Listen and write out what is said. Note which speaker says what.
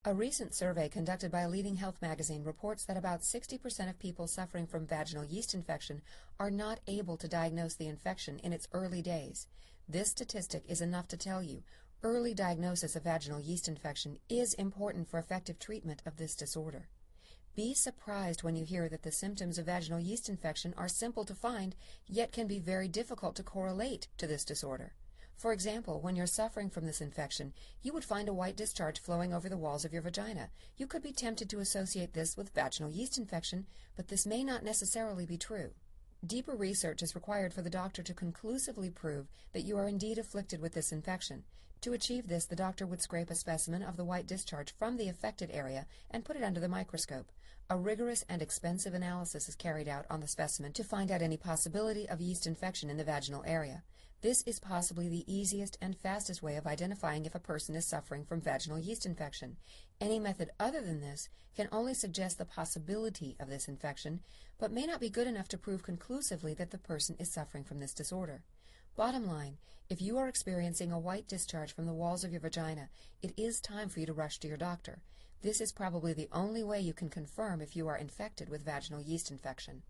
Speaker 1: A recent survey conducted by a leading health magazine reports that about 60% of people suffering from vaginal yeast infection are not able to diagnose the infection in its early days. This statistic is enough to tell you early diagnosis of vaginal yeast infection is important for effective treatment of this disorder. Be surprised when you hear that the symptoms of vaginal yeast infection are simple to find, yet can be very difficult to correlate to this disorder. For example, when you're suffering from this infection, you would find a white discharge flowing over the walls of your vagina. You could be tempted to associate this with vaginal yeast infection, but this may not necessarily be true. Deeper research is required for the doctor to conclusively prove that you are indeed afflicted with this infection. To achieve this, the doctor would scrape a specimen of the white discharge from the affected area and put it under the microscope. A rigorous and expensive analysis is carried out on the specimen to find out any possibility of yeast infection in the vaginal area. This is possibly the easiest and fastest way of identifying if a person is suffering from vaginal yeast infection. Any method other than this can only suggest the possibility of this infection, but may not be good enough to prove conclusively that the person is suffering from this disorder. Bottom line, if you are experiencing a white discharge from the walls of your vagina, it is time for you to rush to your doctor. This is probably the only way you can confirm if you are infected with vaginal yeast infection.